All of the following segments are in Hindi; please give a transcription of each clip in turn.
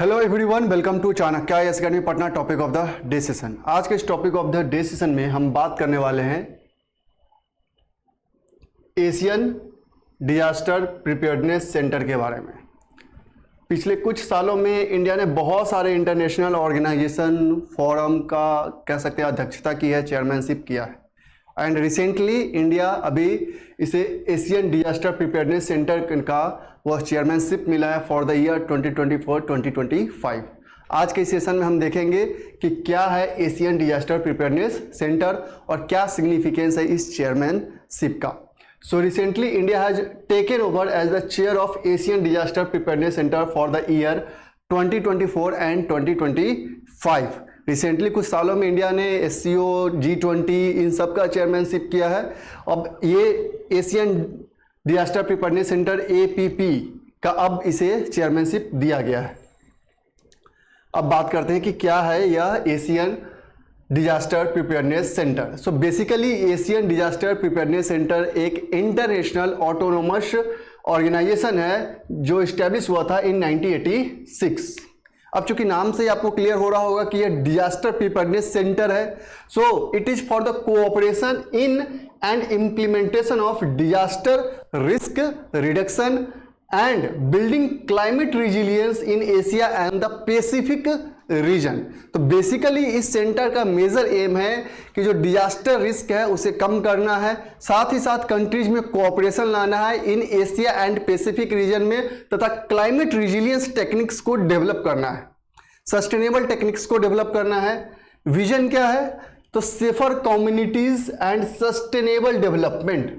Hello everyone, welcome to Chanakya IAS academy Patna. Topic of the day session. आज के इस topic of the day session में हम बात करने वाले हैं एशियन डिजास्टर प्रिपेयर्डनेस सेंटर के बारे में। पिछले कुछ सालों में इंडिया ने बहुत सारे इंटरनेशनल ऑर्गेनाइजेशन फोरम का कह सकते हैं अध्यक्षता की है, चेयरमैनशिप किया है। एंड रिसेंटली इंडिया अभी इसे एशियन डिजास्टर प्रिपेयर्डनेस सेंटर का वह चेयरमैनशिप मिला है फॉर द ईयर 2024-2025। आज के सेशन में हम देखेंगे कि क्या है एशियन डिजास्टर प्रिपेयर्डनेस सेंटर और क्या सिग्निफिकेंस है इस चेयरमैनशिप का। So recently India has taken over as the chair of Asian disaster Preparedness Center for the year 2024 and 2025। रिसेंटली कुछ सालों में इंडिया ने SCO, G20 इन सब का चेयरमैनशिप किया है। अब ये Asian disaster Preparedness centre APP का अब इसे चेयरमैनशिप दिया गया है। अब बात करते हैं कि क्या है यह Asian disaster Preparedness centre. So basically Asian disaster Preparedness centre एक इंटरनेशनल ऑटोनोमस ऑर्गेनाइजेशन है जो इस्टेब्लिश हुआ था इन 1986। अब चूंकि नाम से आपको क्लियर हो रहा होगा कि यह डिजास्टर प्रिपेयर्डनेस सेंटर है, so it is for the cooperation in and implementation of disaster risk reduction and building climate resilience in Asia and the Pacific region. तो बेसिकली इस सेंटर का मेजर एम है कि जो डिजास्टर रिस्क है उसे कम करना है, साथ ही साथ कंट्रीज में कोऑपरेशन लाना है in Asia and Pacific region में, तथा क्लाइमेट रिजिलियंस टेक्निक्स को डेवलप करना है, सस्टेनेबल टेक्निक्स को डेवलप करना है। विजन क्या है? तो safer communities and sustainable development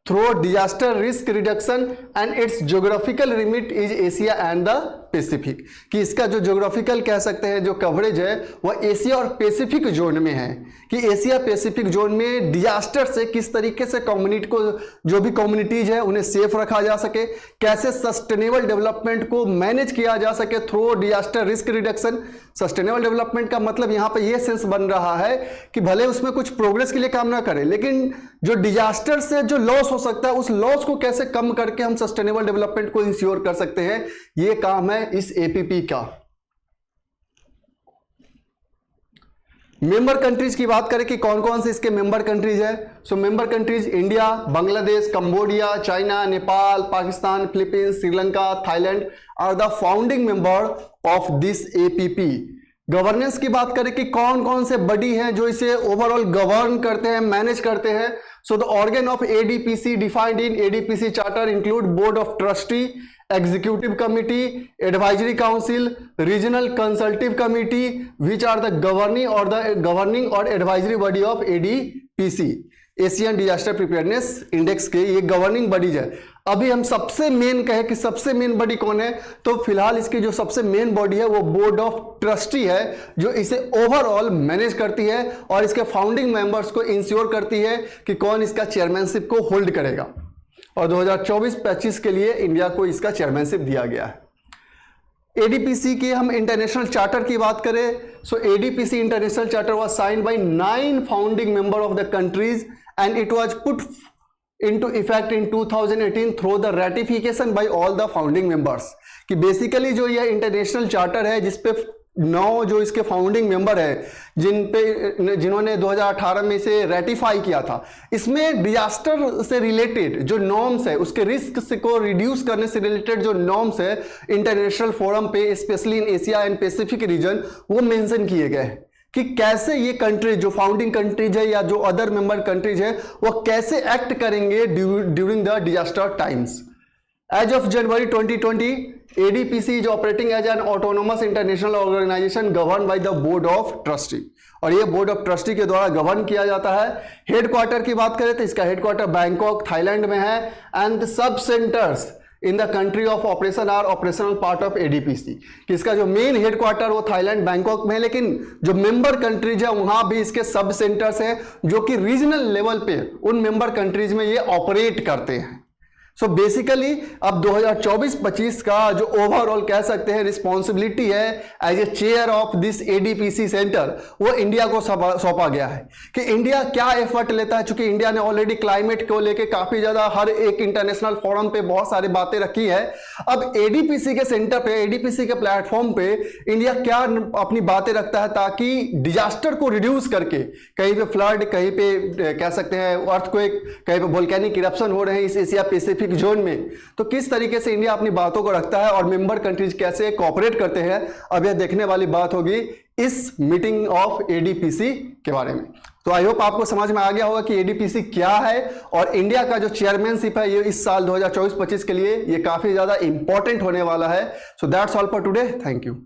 through disaster risk reduction and it's geographical remit is Asia and the Pacific. कि इसका जो ज्योग्राफिकल कह सकते हैं जो कवरेज है वह एशिया और पैसिफिक जोन में है, कि एशिया पैसिफिक जोन में डिजास्टर से किस तरीके से कम्युनिटी को, जो भी कम्युनिटीज है उन्हें सेफ रखा जा सके, कैसे सस्टेनेबल डेवलपमेंट को मैनेज किया जा सके through disaster risk reduction. Sustainable development का मतलब यहां पर यह सेंस बन रहा है कि भले उसमें कुछ प्रोग्रेस के लिए काम ना करें, लेकिन जो डिजास्टर से जो लॉस हो सकता है उस लॉस को कैसे कम करके हम सस्टेनेबल डेवलपमेंट को इंश्योर कर सकते हैं, यह काम है इस APP का। मेंबर कंट्रीज की बात करें कि कौन कौन से इसके मेंबर कंट्रीज है। So member countries India, Bangladesh, Cambodia, China, Nepal, Pakistan, Philippines, Sri Lanka, Thailand are the founding member of this APP। Governance की बात करें कि कौन कौन से बॉडी हैं जो इसे ओवरऑल गवर्न करते हैं, मैनेज करते हैं। So the organ of ADPC defined in ADPC charter include board of trustee, executive committee, advisory council, regional consultive committee which are the governing और advisory body of ADPC, Asian disaster preparedness index के ये गवर्निंग बॉडीज है। अभी हम सबसे मेन कहें कि सबसे मेन बॉडी कौन है, तो फिलहाल इसकी जो सबसे मेन बॉडी है वो बोर्ड ऑफ ट्रस्टी है, जो इसे ओवरऑल मैनेज करती है और इसके फाउंडिंग मेंबर्स को इंश्योर करती है कि कौन इसका चेयरमैनशिप को होल्ड करेगा। और 2024-25 के लिए इंडिया को इसका चेयरमैनशिप दिया गया है। ADPC की हम इंटरनेशनल चार्टर की बात करें, सो ADPC international charter was signed by 9 founding member of the countries and it was put into effect in 2018 through the ratification by all the founding members। कि बेसिकली जो यह इंटरनेशनल चार्टर है जिसपे 9 जो इसके फाउंडिंग मेंबर है जिन्होंने 2018 में इसे रेटिफाई किया था, इसमें डिजास्टर से रिलेटेड जो नॉर्म्स है, उसके रिस्क को रिड्यूस करने से रिलेटेड जो नॉर्म्स है इंटरनेशनल फोरम पे, specially in Asia and Pacific region, वो मेंशन किए गए हैं कि कैसे ये कंट्रीज जो फाउंडिंग कंट्रीज है या जो अदर मेंबर कंट्रीज है वो कैसे एक्ट करेंगे during the disaster times. As of January 2020 ADPC is operating as an autonomous international organisation govern by the board of trustee, और ये बोर्ड ऑफ ट्रस्टी के द्वारा गवर्न किया जाता है। हेडक्वार्टर की बात करें तो इसका हेडक्वार्टर बैंकॉक थाईलैंड में है and sub centres in the country of operation are operational part of ADPC। कि इसका जो मेन हेडक्वार्टर वो थाईलैंड बैंकॉक में है, लेकिन जो मेंबर कंट्रीज है वहां भी इसके सब सेंटर्स हैं जो कि रीजनल लेवल पे उन मेंबर कंट्रीज में ये ऑपरेट करते हैं। सो बेसिकली अब 2024-25 का जो ओवरऑल कह सकते हैं रिस्पॉन्सिबिलिटी है as a chair of this ADPC centre, वो इंडिया को सौंपा गया है कि इंडिया क्या एफर्ट लेता है। चूंकि इंडिया ने ऑलरेडी क्लाइमेट को लेके काफी ज्यादा हर एक इंटरनेशनल फोरम पे बहुत सारी बातें रखी है, अब एडीपीसी के सेंटर पे, एडीपीसी के प्लेटफॉर्म पे इंडिया क्या अपनी बातें रखता है ताकि डिजास्टर को रिड्यूस करके, कहीं पे फ्लड, कहीं पे कह सकते हैं अर्थक्वेक, कहीं पे वोल्केनिक इरप्शन हो रहे हैं इस एशिया पैसिफिक जोन में, तो किस तरीके से इंडिया अपनी बातों को रखता है और मेंबर कंट्रीज कैसे कोऑपरेट करते हैं, अब यह देखने वाली बात होगी इस मीटिंग ऑफ एडीपीसी के बारे में। तो आई होप आपको समझ में आ गया होगा कि एडीपीसी क्या है और इंडिया का जो चेयरमैनशिप है ये इस साल 2024-25 के लिए ये काफी ज्यादा इंपॉर्टेंट होने वाला है। So that's all for today, thank you.